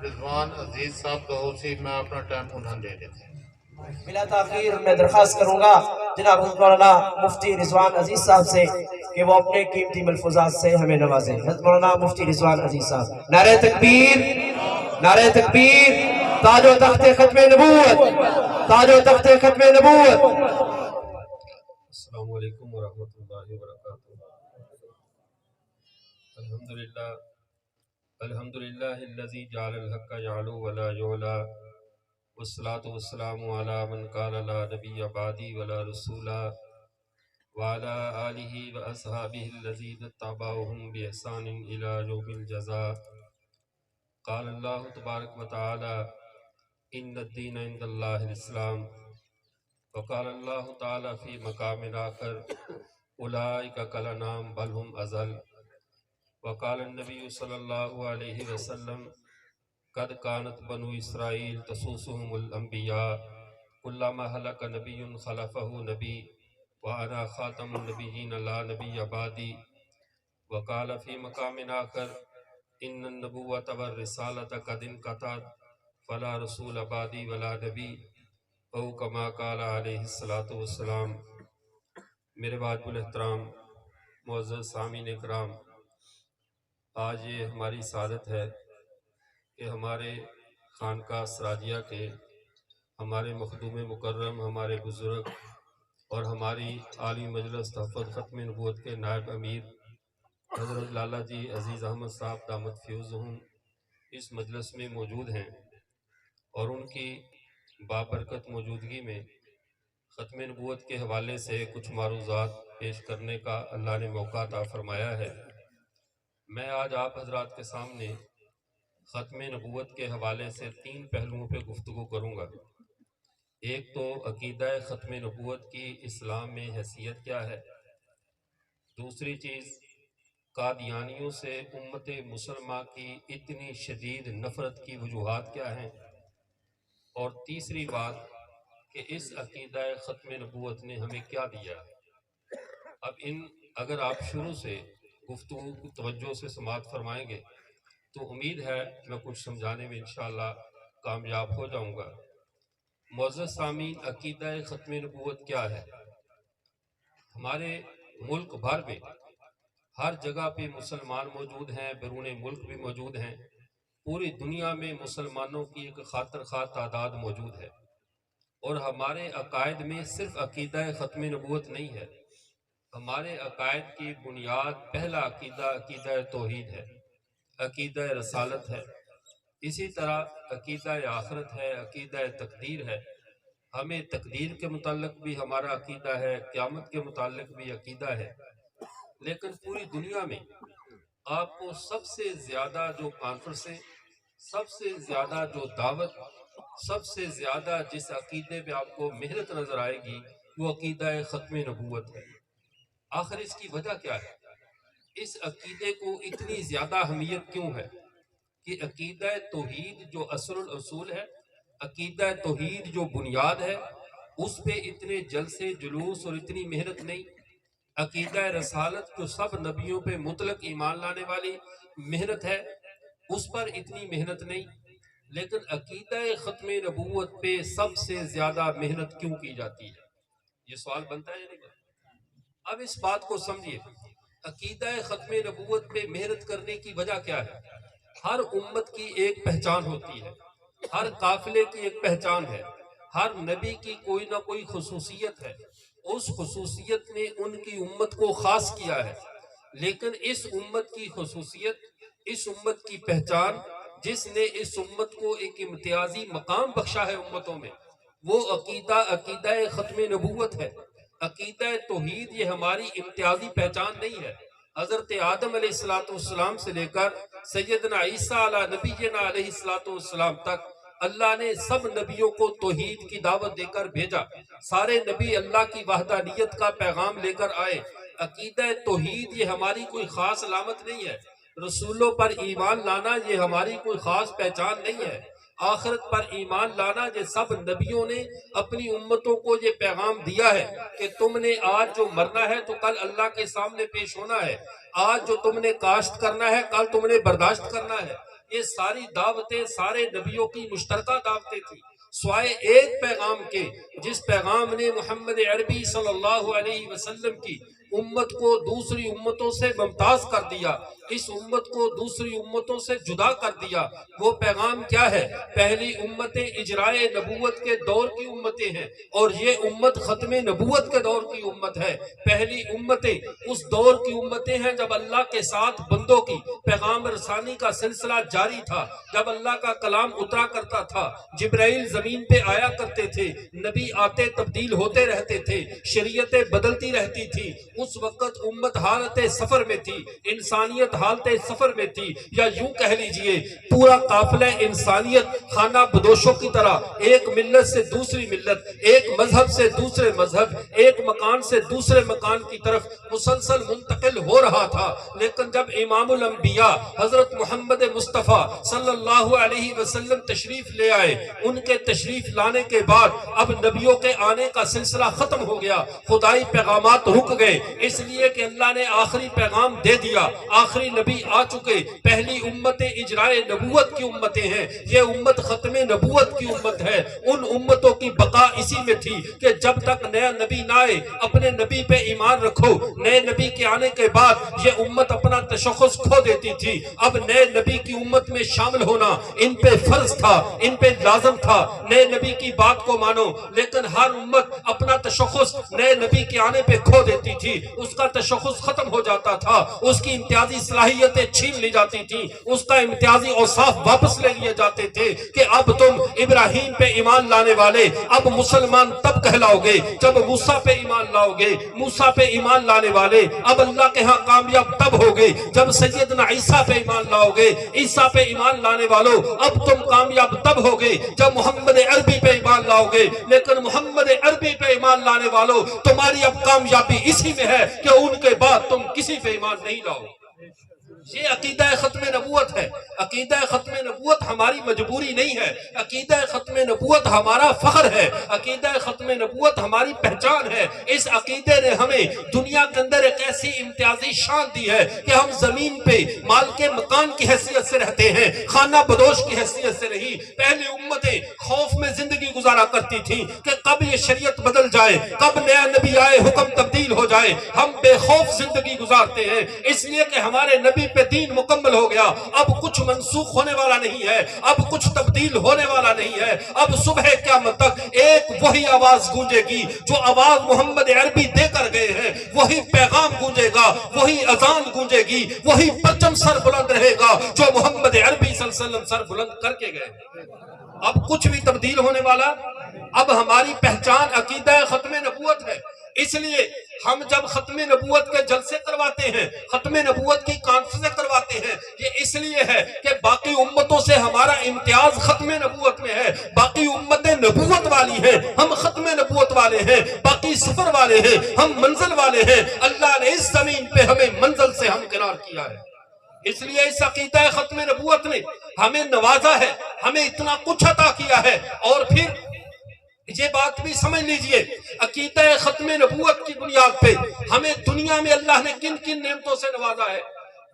رضوان عزیز صاحب دوسی میں اپنا ٹائم انہیں دے دیتے ہیں۔ بلا تاخیر میں درخواست کروں گا جناب حضرت مولانا مفتی رضوان عزیز صاحب سے کہ وہ اپنے قیمتی ملفوظات سے ہمیں نوازیں۔ حضرت مولانا مفتی رضوان عزیز صاحب، نعرہ تکبیر، نعرہ تکبیر، تاج و تخت ختم نبوت، تاج و تخت ختم نبوت۔ السلام علیکم ورحمۃ اللہ وبرکاتہ۔ الحمدللہ الذی جعل الحق یعلو ولا یعلا، والصلاة والسلام علی من قال لا نبی بعدی ولا رسولا، وعلی آلہ واصحابہ الذین اتبعوہم بإحسان الی یوم الجزاء۔ قال اللہ تبارک وتعالی ان الدین عند اللہ الاسلام، وقال اللہ تعالی فی مقام آخر اولئک کالانعام بل هم اضل، وقال النبی صلی اللہ علیہ وسلم قد کانت بنو اسرائیل تسوسهم الانبیاء کلما ہلک نبی خلفہ نبی وانا خاتم النبیین لا نبی بعدی، وقال فی مقام آخر ان النبوۃ والرسالۃ قد انقطعت فلا رسول بعدی ولا نبی او کما قال علیہ الصلوۃ والسلام۔ میرے واجب الاحترام معزز سامعین اکرام، آج یہ ہماری سعادت ہے کہ ہمارے خانقاہ سراجیہ کے ہمارے مخدوم مکرم، ہمارے بزرگ اور ہماری عالی مجلس تحفظ ختم نبوت کے نائب امیر حضرت لالا جی عزیز احمد صاحب دامت فیوزہم اس مجلس میں موجود ہیں، اور ان کی بابرکت موجودگی میں ختم نبوت کے حوالے سے کچھ معروضات پیش کرنے کا اللہ نے موقع عطا فرمایا ہے۔ میں آج آپ حضرات کے سامنے ختم نبوت کے حوالے سے 3 پہلوؤں پہ گفتگو کروں گا۔ ایک تو عقیدہ ختم نبوت کی اسلام میں حیثیت کیا ہے، دوسری چیز قادیانیوں سے امت مسلمہ کی اتنی شدید نفرت کی وجوہات کیا ہیں، اور تیسری بات کہ اس عقیدہ ختم نبوت نے ہمیں کیا دیا۔ اب اگر آپ شروع سے گفتگو کی توجہ سے سماعت فرمائیں گے تو امید ہے میں کچھ سمجھانے میں انشاءاللہ کامیاب ہو جاؤں گا۔ معزز سامعین، عقیدہ ختم نبوت کیا ہے؟ ہمارے ملک بھر میں ہر جگہ پہ مسلمان موجود ہیں، بیرون ملک بھی موجود ہیں، پوری دنیا میں مسلمانوں کی ایک خاطر خواہ تعداد موجود ہے، اور ہمارے عقائد میں صرف عقیدہ ختم نبوت نہیں ہے۔ ہمارے عقائد کی بنیاد، پہلا عقیدہ توحید ہے، عقیدہ رسالت ہے، اسی طرح عقیدہ آخرت ہے، عقیدہ تقدیر ہے۔ ہمیں تقدیر کے متعلق بھی ہمارا عقیدہ ہے، قیامت کے متعلق بھی عقیدہ ہے۔ لیکن پوری دنیا میں آپ کو سب سے زیادہ جو کانفرنسیں، سب سے زیادہ جو دعوت، سب سے زیادہ جس عقیدے پہ آپ کو محنت نظر آئے گی وہ عقیدہ ختم نبوت ہے۔ آخر اس کی وجہ کیا ہے؟ اس عقیدے کو اتنی زیادہ اہمیت کیوں ہے کہ عقیدہ توحید جو اصل الاصول ہے، عقیدہ توحید جو بنیاد ہے، اس پہ اتنے جلسے جلوس اور اتنی محنت نہیں۔ عقیدہ رسالت جو سب نبیوں پہ مطلق ایمان لانے والی محنت ہے، اس پر اتنی محنت نہیں۔ لیکن عقیدہ ختم نبوت پہ سب سے زیادہ محنت کیوں کی جاتی ہے؟ یہ سوال بنتا ہے یا نہیں بنتا؟ اب اس بات کو سمجھیے، عقیدہ ختم نبوت پہ محنت کرنے کی وجہ کیا ہے؟ ہر امت کی ایک پہچان ہوتی ہے، ہر قافلے کی ایک پہچان ہے، ہر نبی کی کوئی نہ کوئی خصوصیت ہے، اس خصوصیت نے ان کی امت کو خاص کیا ہے۔ لیکن اس امت کی خصوصیت، اس امت کی پہچان، جس نے اس امت کو ایک امتیازی مقام بخشا ہے امتوں میں، وہ عقیدہ ختم نبوت ہے۔ عقیدہ توحید یہ ہماری امتیازی پہچان نہیں ہے۔ حضرت آدم علیہ السلام سے لے کر سیدنا عیسیٰ علیہ نبینا علیہ السلام تک اللہ نے سب نبیوں کو توحید کی دعوت دے کر بھیجا۔ سارے نبی اللہ کی وحدانیت کا پیغام لے کر آئے۔ عقیدہ توحید یہ ہماری کوئی خاص علامت نہیں ہے، رسولوں پر ایمان لانا یہ ہماری کوئی خاص پہچان نہیں ہے، آخرت پر ایمان لانا یہ سب نبیوں نے اپنی امتوں کو یہ پیغام دیا ہے کہ تم نے آج جو مرنا ہے تو کل اللہ کے سامنے پیش ہونا ہے، آج جو تم نے کاشت کرنا ہے کل تم نے برداشت کرنا ہے، یہ ساری دعوتیں سارے نبیوں کی مشترکہ دعوتیں تھیں، سوائے ایک پیغام کے جس پیغام نے محمد عربی صلی اللہ علیہ وسلم کی امت کو دوسری امتوں سے ممتاز کر دیا، اس امت کو دوسری امتوں سے جدا کر دیا۔ وہ پیغام کیا ہے؟ پہلی امتیں اجرائے نبوت کے دور کی امتیں ہیں، اور یہ امت ختم نبوت کے دور کی امت ہے۔ پہلی امتیں اس دور کی امتیں ہیں جب اللہ کے ساتھ بندوں کی پیغام رسانی کا سلسلہ جاری تھا، جب اللہ کا کلام اترا کرتا تھا، جبرائیل زمین پہ آیا کرتے تھے، نبی آتے تبدیل ہوتے رہتے تھے، شریعتیں بدلتی رہتی تھی۔ اس وقت امت حالت سفر میں تھی، انسانیت حالت سفر میں تھی، یا یوں کہہ لیجئے پورا قافلہ انسانیت خانہ بدوشوں کی طرح ایک ملت سے دوسری ملت، ایک مذہب سے دوسرے مذہب، ایک مکان سے دوسرے مکان کی طرف مسلسل منتقل ہو رہا تھا۔ لیکن جب امام الانبیاء حضرت محمد مصطفیٰ صلی اللہ علیہ وسلم تشریف لے آئے، ان کے تشریف لانے کے بعد اب نبیوں کے آنے کا سلسلہ ختم ہو گیا، خدائی پیغامات رک گئے، اس لیے کہ اللہ نے آخری پیغام دے دیا، آخری نبی آ چکے۔ پہلی امتیں اجرائے نبوت کی امتیں ہیں، یہ امت ختم نبوت کی امت ہے۔ ان امتوں کی بقا اسی میں تھی کہ جب تک نیا نبی نہ آئے اپنے نبی پہ ایمان رکھو۔ نئے نبی کے آنے کے بعد یہ امت اپنا تشخص کھو دیتی تھی، اب نئے نبی کی امت میں شامل ہونا ان پہ فرض تھا، ان پہ لازم تھا، نئے نبی کی بات کو مانو۔ لیکن ہر امت اپنا تشخص نئے نبی کے آنے پہ کھو دیتی تھی، اس کا تشخص ختم ہو جاتا تھا، اس کی امتیازی صلاحیتیں چھین لی جاتی تھی، اس کا امتیازی اوصاف واپس لے لیے جاتے تھے کہ اب تم ابراہیم پہ ایمان لانے والے اب مسلمان تب کہلاؤ گے جب موسیٰ پہ ایمان لاؤ گے، موسیٰ پہ ایمان لانے والے اب اللہ کے ہاں کامیاب تب ہوگے جب سیدنا عیسیٰ پہ ایمان لاؤ گے، عیسیٰ پہ ایمان لانے والوں اب تم کامیاب تب ہوگے جب محمد عربی پہ ایمان لاؤ گے۔ لیکن محمد عربی پہ ایمان لانے والوں تمہاری اب کامیابی اسی میں ہے کہ ان کے بعد تم کسی پہ ایمان نہیں لاؤ۔ یہ عقیدہ ختم نبوت ہے۔ عقیدہ ختم نبوت ہماری مجبوری نہیں ہے، عقیدہ ختم نبوت ہمارا فخر ہے، عقیدہ ختم نبوت ہماری پہچان ہے۔ اس عقیدے نے ہمیں دنیا کے اندر ایک ایسی امتیازی شان دی ہے کہ ہم زمین پہ مال کے مکان کی حیثیت سے رہتے ہیں، خانہ بدوش کی حیثیت سے نہیں۔ پہلی امتیں خوف میں زندگی گزارا کرتی تھیں کہ کب یہ شریعت بدل جائے، کب نیا نبی آئے، حکم تبدیل ہو جائے۔ ہم بے خوف زندگی گزارتے ہیں اس لیے کہ ہمارے نبی پہ دین مکمل ہو گیا، اب کچھ منسوخ ہونے والا نہیں ہے، اب کچھ تبدیل ہونے والا نہیں ہے۔ اب صبح قیامت تک ایک وہی آواز گونجے گی جو آواز محمد عربی دے کر گئے ہیں، وہی پیغام گونجے گا، وہی اذان گونجے گی، وہی پرچم سر بلند رہے گا جو محمد عربی صلی اللہ علیہ وسلم سر بلند کر کے گئے۔ اب کچھ بھی تبدیل ہونے والا، اب ہماری پہچان عقیدہ ختم نبوت ہے۔ اس لیے ہم جب ختم نبوت کے جلسے کرواتے ہیں، ختم نبوت کی کانفرنسیں کرواتے ہیں، یہ اس لیے ہے کہ باقی امتوں سے ہمارا امتیاز ختم نبوت میں ہے۔ باقی امتیں نبوت والی ہیں، ہم ختم نبوت والے ہیں، باقی سفر والے ہیں، ہم منزل والے ہیں۔ اللہ نے اس زمین پہ ہمیں منزل سے ہمکنار کیا ہے۔ اس لیے اس عقیدہ ختم نبوت نے ہمیں نوازا ہے، ہمیں اتنا کچھ عطا کیا ہے۔ اور پھر یہ بات بھی سمجھ لیجئے، عقیدہ ختم نبوت کی بنیاد پہ ہمیں دنیا میں اللہ نے کن کن نعمتوں سے نوازا ہے۔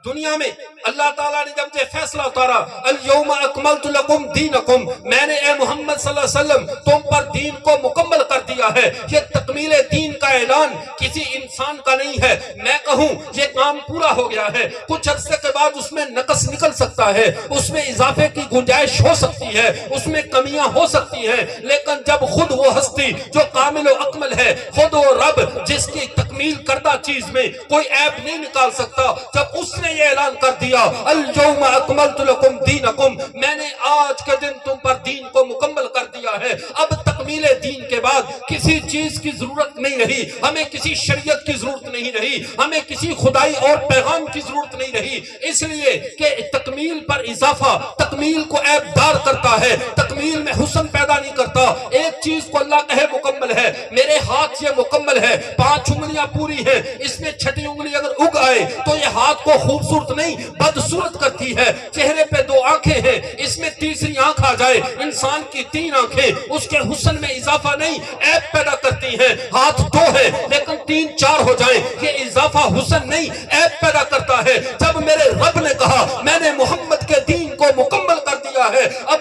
دنیا میں اللہ تعالیٰ نے جب یہ فیصلہ اتارا، اليوم اکملت لکم دینکم، میں نے اے محمد صلی اللہ علیہ وسلم تم پر دین کو مکمل کر دیا ہے۔ یہ تکمیل دین کا اعلان کسی انسان کا نہیں ہے۔ میں کہوں یہ کام پورا ہو گیا ہے، کچھ عرصے کے بعد اس میں نقص نکل سکتا ہے، اس میں اضافے کی گنجائش ہو سکتی ہے، اس میں کمیاں ہو سکتی ہیں، لیکن جب خود وہ ہستی جو کامل و اکمل ہے، خود وہ رب جس کی تکمیل کردہ چیز میں کوئی عیب نہیں نکال سکتا، جب اس نے یہ اعلان کر دیا اليوم اکملت لکم دینکم، میں نے آج کے دن تم پر دین کو مکمل کر دیا ہے، اب تکمیل دین کے بعد کسی چیز کی ضرورت نہیں رہی، ہمیں کسی شریعت کی ضرورت نہیں رہی، ہمیں کسی خدائی اور پیغام کی ضرورت نہیں رہی، اس لیے کہ تکمیل پر اضافہ تکمیل کو عیب دار کرتا ہے، تکمیل میں حسن پیدا نہیں کرتا۔ ایک چیز کو اللہ کہے مکمل ہے، میرے ہاتھ یہ مکمل ہے، 5 انگلیاں پوری ہیں، اس میں 6ٹھی انگلی اگر اگ آئے تو یہ ہاتھ کو خوبصورت نہیں بدصورت کرتی ہے۔ چہرے پہ 2 آنکھیں ہیں، اس میں تیسری آنکھ آ جائے، انسان کی 3 آنکھیں اس کے حسن میں اضافہ نہیں عیب پیدا کرتی ہیں۔ ہاتھ 2 ہے لیکن 3 4 ہو جائیں، یہ اضافہ حسن نہیں عیب پیدا کرتا ہے۔ جب میرے رب نے کہا میں نے محمد کے دین کو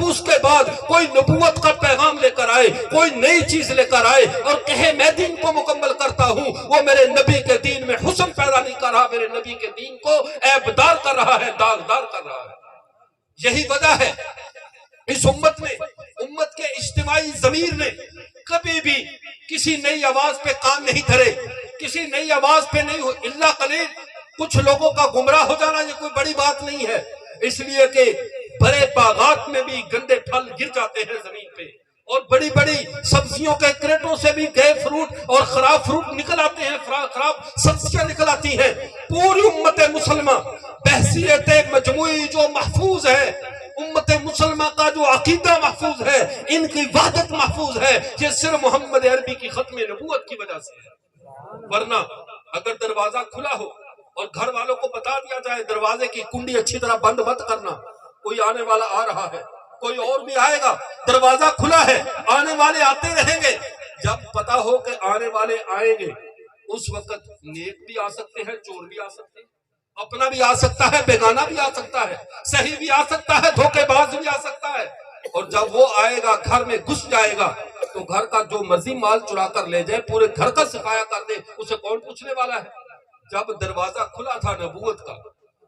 اب اس کے بعد کوئی نبوت کا پیغام لے کر آئے، کوئی نئی چیز لے کر آئے اور کہے میں دین کو مکمل کرتا ہوں، وہ میرے نبی کے دین میں حسن پیدا نہیں کر رہا، میرے نبی کے دین کو عیبدار کر رہا ہے، داغدار کر رہا ہے۔ یہی وجہ ہے اس امت نے، امت کے اجتماعی ضمیر نے کبھی بھی کسی نئی آواز پہ کان نہیں دھرے، کسی نئی آواز پہ نہیں ہو، اللہ قلیل کچھ لوگوں کا گمراہ ہو جانا یہ کوئی بڑی بات نہیں ہے، اس لیے کہ بڑے باغات میں بھی گندے پھل گر جاتے ہیں زمین پہ، اور بڑی بڑی سبزیوں کے کریٹوں سے بھی گئے فروٹ اور خراب فروٹ نکل آتے ہیں، خراب سبزیاں نکل آتی ہیں۔ پوری امت مسلمہ بحثیت مجموعی جو محفوظ ہے، امت مسلمہ کا جو عقیدہ محفوظ ہے، ان کی وحدت محفوظ ہے، یہ صرف محمد عربی کی ختم نبوت کی وجہ سے ہے۔ ورنہ اگر دروازہ کھلا ہو اور گھر والوں کو بتا دیا جائے دروازے کی کنڈی اچھی طرح بند مت کرنا، کوئی آنے والا آ رہا ہے، کوئی اور بھی آئے گا، دروازہ کھلا ہے، آنے والے آتے رہیں گے، جب پتا ہو کہ آنے والے آئیں گے اس وقت نیک بھی آ سکتے ہیں، چور بھی آ سکتے ہیں، اپنا بھی آ سکتا ہے، بیگانہ بھی آ سکتا ہے، صحیح بھی آ سکتا ہے، دھوکے باز بھی آ سکتا ہے، اور جب وہ آئے گا گھر میں گھس جائے گا تو گھر کا جو مرضی مال چرا کر لے جائے، پورے گھر کا صفایا کر دے، اسے کون پوچھنے والا ہے؟ جب دروازہ کھلا تھا نبوت کا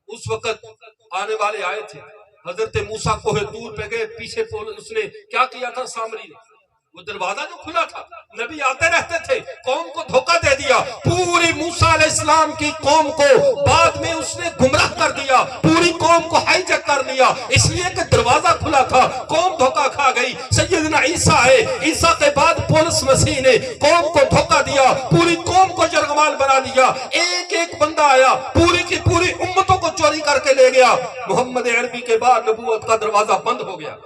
اس وقت آنے والے آئے تھے، حضرت موسیٰ کوہ طور پہ گئے، پیچھے اس نے کیا کیا تھا سامری نے؟ وہ دروازہ جو کھلا تھا، نبی آتے رہتے تھے، قوم کو دھوکہ دے دیا، پوری موسیٰ علیہ السلام کی قوم کو بعد میں اس نے گمراہ کر دیا، پوری قوم کو ہائی جیک کر لیا، اس لیے کہ دروازہ کھلا تھا، قوم دھوکہ کھا گئی۔ سیدنا عیسیٰ آئے، عیسیٰ کے بعد پولس مسیح نے قوم کو دھوکہ دیا، پوری قوم کو یرغمال بنا لیا، ایک ایک بندہ آیا پوری کی پوری امتوں کو چوری کر کے لے گیا۔ محمد عربی کے بعد نبوت کا دروازہ بند ہو گیا،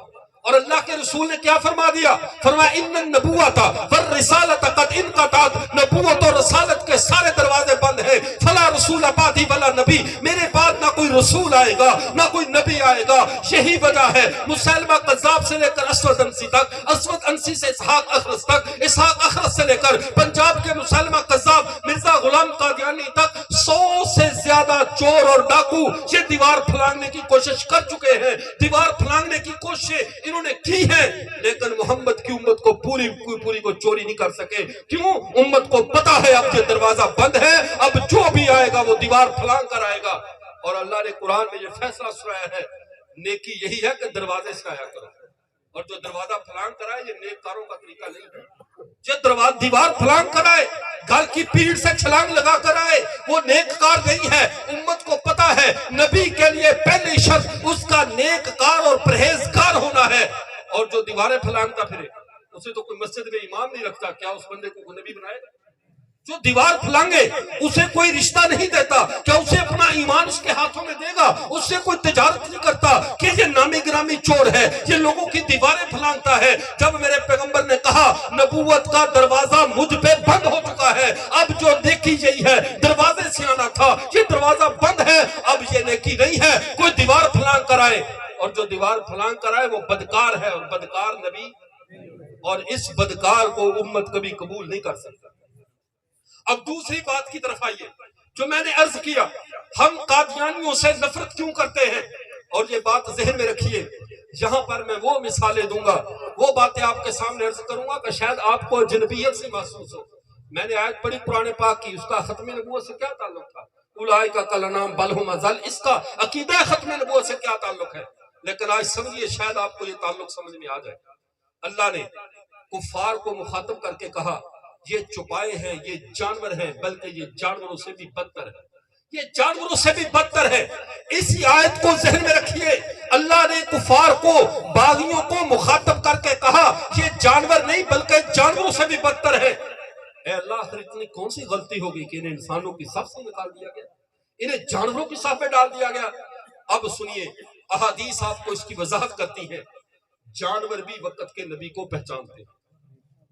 اور اللہ کے رسول نے کیا فرما دیا؟ فرمایا ان النبوۃ والرسالۃ قد انقطعت، نبوت اور رسالت کے سارے دروازے بند ہیں، فلا رسول بعدی ولا نبی، میرے بعد نہ کوئی رسول آئے گا نہ کوئی نبی آئے گا۔ یہی وجہ ہے مسیلمہ کذاب سے لے کر اسود انسی تک، اسود انسی سے اسحاق اخرس تک، اسحاق اخرس سے لے کر پنجاب کے مسیلمہ کذاب مرزا غلام قادیانی تک 100 سے زیادہ چور اور ڈاکو یہ دیوار پھلانگنے کی کوشش کر چکے ہیں، دیوار پھلانگنے کی کوشش انہوں نے کی ہے، لیکن محمد کی امت کو پوری کو چوری نہیں کر سکے۔ کیوں؟ امت کو پتا ہے اب یہ دروازہ بند ہے، اب جو بھی آئے گا وہ دیوار پھلانگ کر آئے گا، اور اللہ نے قرآن میں یہ فیصلہ سنایا ہے، نیکی یہی ہے کہ دروازے سے آیا کرو، اور جو دروازہ پھلانگ کرائے یہ نیک کاروں کا طریقہ نہیں ہے۔ جو دیوار پھلانگ کرائے، گھر کی پیڑ سے چھلانگ لگا کر آئے، وہ نیک کار نہیں ہے۔ امت کو پتا ہے نبی کے لیے پہلی شرط اس کا نیک کار اور پرہیزگار ہونا ہے، اور جو دیواریں پھلانگتا پھرے اسے تو کوئی مسجد میں امام نہیں رکھتا، کیا اس بندے کو نبی بنائے گا؟ جو دیوار پھلانگے اسے کوئی رشتہ نہیں دیتا، کیا اسے اپنا ایمان اس کے ہاتھوں میں دے گا؟ اس سے کوئی تجارت نہیں کرتا کہ یہ نامی گرامی چور ہے، یہ لوگوں کی دیواریں پھلانگتا ہے۔ جب میرے پیغمبر نے کہا نبوت کا دروازہ مجھ پہ بند ہو چکا ہے، اب جو نیکی یہی ہے، دروازے سے آنا تھا، یہ دروازہ بند ہے، اب یہ نیکی نہیں ہے کوئی دیوار پھلانگ کرائے، اور جو دیوار پھلانگ کرائے وہ بدکار ہے، اور بدکار نبی، اور اس بدکار کو امت کبھی قبول نہیں کر سکتا۔ اب دوسری بات کی طرف آئیے، جو میں نے عرض کیا، ہم قادیانیوں سے نفرت کیوں کرتے ہیں، اور یہ بات ذہن میں رکھیے، یہاں پر میں وہ مثالیں دوں گا، وہ باتیں آپ کے سامنے عرض کروں گا کہ شاید آپ کو جنبیت سے محسوس ہو۔ میں نے آیت پڑھی قرآن پاک کی، اس کا ختم نبوت سے کیا تعلق تھا؟ اولئک کالانعام بل ھم اضل، اس کا عقیدہ ختم نبوت سے کیا تعلق ہے؟ لیکن آج سمجھیے، شاید آپ کو یہ تعلق سمجھ میں آ جائے۔ اللہ نے کفار کو مخاطب کر کے کہا یہ چوپائے ہیں، یہ جانور ہیں، بلکہ یہ جانوروں سے بھی بدتر ہے، یہ جانوروں سے بھی بدتر ہے۔ اسی آیت کو ذہن میں رکھیے، اللہ نے کفار کو، باغیوں کو مخاطب کر کے کہا یہ جانور نہیں بلکہ جانوروں سے بھی بدتر ہے۔ اے اللہ، پھر اتنی کون سی غلطی ہوگی کہ انہیں انسانوں کی صف سے نکال دیا گیا، انہیں جانوروں کی صف میں ڈال دیا گیا؟ اب سنیے، احادیث آپ کو اس کی وضاحت کرتی ہے۔ جانور بھی وقت کے نبی کو پہچانتے ہیں،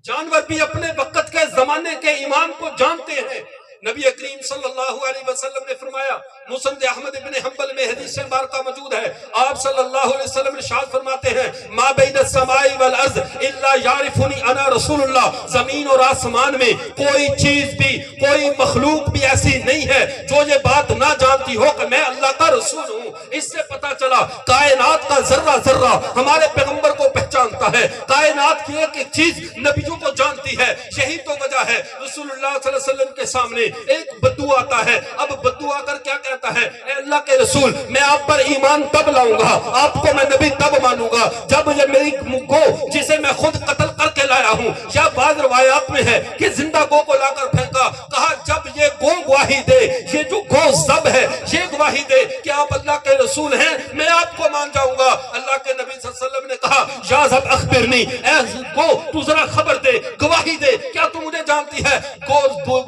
جانور بھی اپنے وقت کے زمانے کے امام کو جانتے ہیں، نبی کریم صلی اللہ علیہ وسلم نے فرمایا، مسند احمد بن حنبل میں حدیث مبارکہ موجود ہے، آپ صلی اللہ علیہ وسلم ارشاد فرماتے ہیں، ما بین السماء والارض الا یعرفنی انا رسول اللہ، زمین اور آسمان میں کوئی چیز بھی، کوئی مخلوق بھی ایسی نہیں ہے جو یہ بات نہ جانتی ہو کہ میں اللہ کا رسول ہوں۔ اس سے پتہ چلا کائنات کا ذرہ ذرہ ہمارے پیغمبر کو پہچانتا ہے، کائنات کی ایک ایک چیز نبیوں کو جانتی ہے۔ یہی تو وجہ ہے رسول اللہ صلی اللہ علیہ وسلم کے سامنے ایک بدو آتا ہے، اب بدو آ کر کیا کہتا ہے، اے اللہ کے رسول میں آپ پر ایمان تب لاؤں گا، آپ کو میں نبی تب مانوں گا جب یہ میری گو جسے میں خود قتل کر کے لایا ہوں، یا بعض روایات میں ہے کہ زندہ گو کو لا کر پھینکا، کہا جب یہ گو گواہی دے، یہ جو گو ذب ہے یہ گواہی دے کہ آپ اللہ کے رسول ہیں، میں آپ کو مان جاؤں گا۔ اللہ کے نبی صلی اللہ علیہ وسلم نے کہا یا ذب اخبرنی، اے گو تو ذرا خبر دے، گواہی دے، کیا تو مجھے جانتی ہے؟ گو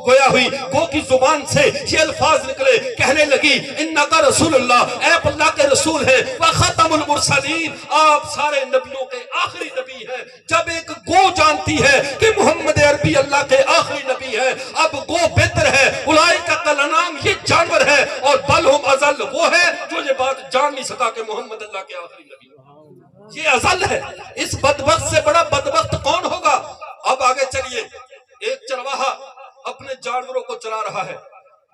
گویا ہوئی گو کی زبان سے یہ الفاظ نکلے، کہنے لگی انکا رسول اللہ، اے اللہ کے رسول ہیں، وخاتم المرسلین، آپ سارے نبیوں کے آخری نبی ہیں۔ جب ایک گو جانتی ہے کہ محمد عربی اللہ کے آخری نبی ہے، اب گو بہتر ہے، اولئک کالانعام، یہ جانور ہے، اور بل ہم اضل، وہ ہے جو یہ بات جان نہیں سکا کہ محمد اللہ کے آخری نبی ہے، یہ اضل ہے۔ اس بدبخت سے بڑا بدبخت کون ہوگا؟ اب آگے چلیے، ایک چرواہا اپنے جانوروں کو چلا رہا ہے،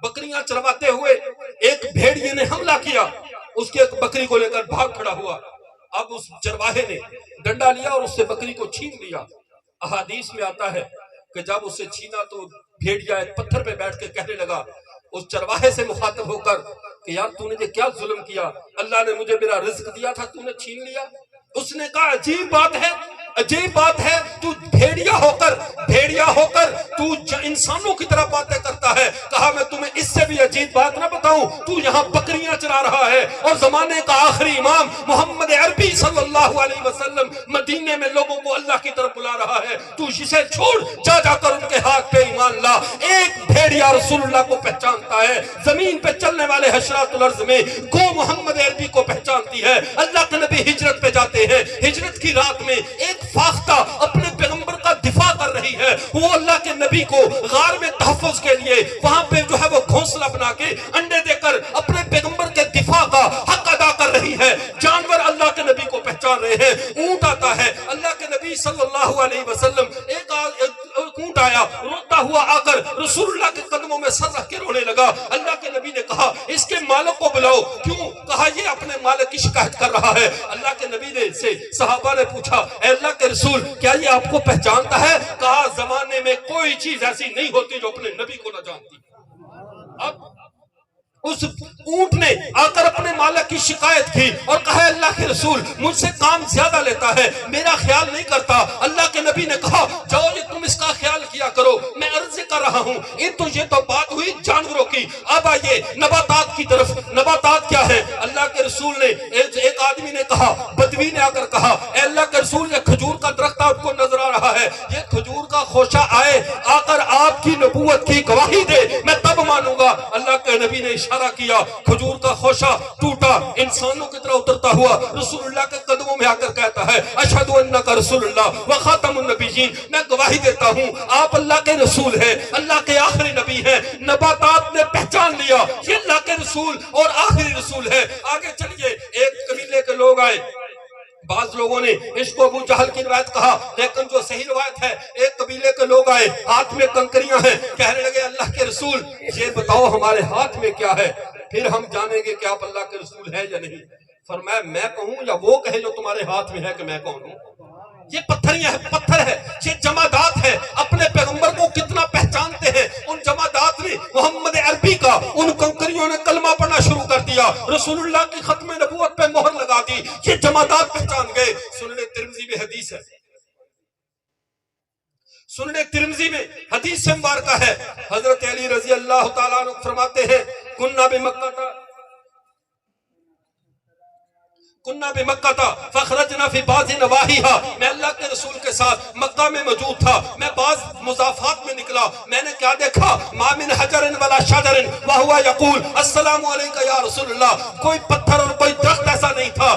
بکریاں چرواتے ہوئے ایک بھیڑیے نے حملہ کیا، اس کے ایک بکری کو لے کر بھاگ کھڑا ہوا۔ اب اس چرواہے نے ڈنڈا لیا اور اس سے بکری کو چھین لیا۔ احادیث میں آتا ہے کہ جب اسے چھینا تو بھیڑیا ایک پتھر پہ بیٹھ کے کہنے لگا اس چرواہے سے مخاطب ہو کر کہ یار تو نے کیا ظلم کیا، اللہ نے مجھے میرا رزق دیا تھا، تو نے چھین لیا۔ اس نے کہا عجیب بات ہے، عجیب بات ہے، تو بھیڑیا ہو کر تو انسانوں کی طرح باتیں کرتا ہے۔ کہا میں تمہیں اس سے بھی عجیب بات نہ بتاؤں، تو یہاں بکریاں چرا رہا ہے اور زمانے کا آخری امام محمد عربی صلی اللہ علیہ وسلم مدینے میں لوگوں کو اللہ کی طرف بلا رہا ہے، تو اسے چھوڑ، جا کر ان کے ہاتھ پہ ایمان لا۔ ایک بھیڑیا رسول اللہ کو پہچانتا ہے، زمین پہ چلنے والے حشرات الارض میں گو محمد عربی کو پہچانتی ہے۔ اللہ کے نبی ہجرت پہ جاتے ہیں، ہجرت کی رات میں ایک فاختہ اپنے پیغمبر کا دفاع کر رہی ہے، وہ اللہ کے نبی کو غار میں تحفظ کے لیے وہاں پہ جو ہے وہ گھونسلہ بنا کے انڈے دے کر اپنے پیغمبر کے دفاع کا حق ادا کر رہی ہے۔ جانور اللہ کے نبی کو پہچان رہے ہیں، اونٹ آتا ہے، اللہ کے نبی صلی اللہ علیہ وسلم ایک اونٹ آیا، روتا ہوا آ کر رسول اللہ کے قدموں میں سر رکھ کے رونے لگا۔ اللہ کے نبی نے کہا اس کے مالک کو بلاؤ، کیوں؟ کہا یہ اپنے مالک کی شکایت کر رہا ہے۔ اللہ کے نبی نے سے صحابہ نے پوچھا اے اللہ کے رسول کیا یہ آپ کو پہچانتا ہے؟ کہا زمانے میں کوئی چیز ایسی نہیں ہوتی جو اپنے نبی کو نہ جانتی۔ اب اس اونٹ نے آ کر اپنے مالک کی شکایت کی اور کہا اللہ کے رسول مجھ سے کام زیادہ لیتا ہے، میرا خیال نہیں کرتا۔ اللہ کے نبی نے کہا جاؤ یہ تم اس کا خیال کیا کرو، میں عرض کر رہا ہوں۔ یہ تو بات ہوئی جانوروں کی، اب آئیے نباتات کی طرف۔ نباتات کیا ہے؟ اللہ کے رسول نے ایک آدمی نے کہا، بدوی نے آ کر کہا اے اللہ کے رسول یہ کھجور کا درخت آپ کو نظر آ رہا ہے، یہ کھجور کا خوشہ آئے آ کر آپ کی نبوت کی گواہی دے، میں تب مانوں گا۔ اللہ کے نبی نے اشارہ کیا، کھجور کا خوشہ ٹوٹا، انسانوں کی طرح اترتا ہوا رسول اللہ کے قدموں میں آ کر کہتا ہے اشہد انک رسول اللہ و خاتم النبیین، میں گواہی دیتا ہوں آپ اللہ کے رسول ہیں، اللہ کے آخری نبی ہیں۔ نباتات نے پہچان لیا یہ اللہ کے رسول اور آخری رسول ہے۔ آگے چلیے، ایک قبیلے کے لوگ آئے، بعض لوگوں نے اس کو ابو جہل کی روایت کہا، لیکن جو صحیح روایت ہے ایک قبیلے کے لوگ آئے، ہاتھ میں کنکریاں ہیں، کہنے لگے اللہ کے رسول یہ بتاؤ ہمارے ہاتھ میں کیا ہے، پھر ہم جانیں گے کہ آپ اللہ کے رسول ہیں یا نہیں۔ فرمایا میں کہوں یا وہ کہے جو تمہارے ہاتھ میں ہے کہ میں کون ہوں؟ یہ پتھر ہے، یہ جمادات ہے، اپنے پیغمبر کو کتنا پہچانتے ہیں۔ ان جمادات نے محمد عربی کا، ان کنکریوں نے کلمہ پڑھنا شروع کر دیا، رسول اللہ کی ختم نبوت پہ مہر لگا دی، یہ جمادات پہچان گئے۔ سنن ترمذی میں حدیث ہے، سنن ترمذی میں حدیث سے مبارکہ ہے، حضرت علی رضی اللہ تعالیٰ عنہ فرماتے ہیں کننا بمکہ فخرجنا فی بعض نواحیہا، میں اللہ کے رسول کے ساتھ مکہ میں موجود تھا، میں بعض مضافات میں نکلا، میں نے کیا دیکھا؟ ما من حجر ولا شجر وہو یقول السلام علیکہ یا رسول اللہ، کوئی پتھر اور کوئی درخت ایسا نہیں تھا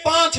5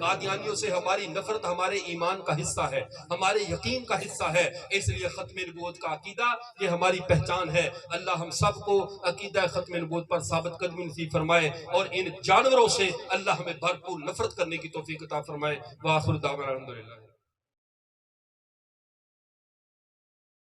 قادیانیوں سے ہماری نفرت ہمارے ایمان کا حصہ ہے، ہمارے یقین کا حصہ ہے، اس لیے ختم نبوت کا عقیدہ یہ ہماری پہچان ہے۔ اللہ ہم سب کو عقیدہ ختم نبوت پر ثابت قدمی نصیب فرمائے اور ان جانوروں سے اللہ ہمیں بھرپور نفرت کرنے کی توفیق عطا فرمائے۔ وآخر دعوانا الحمدللہ۔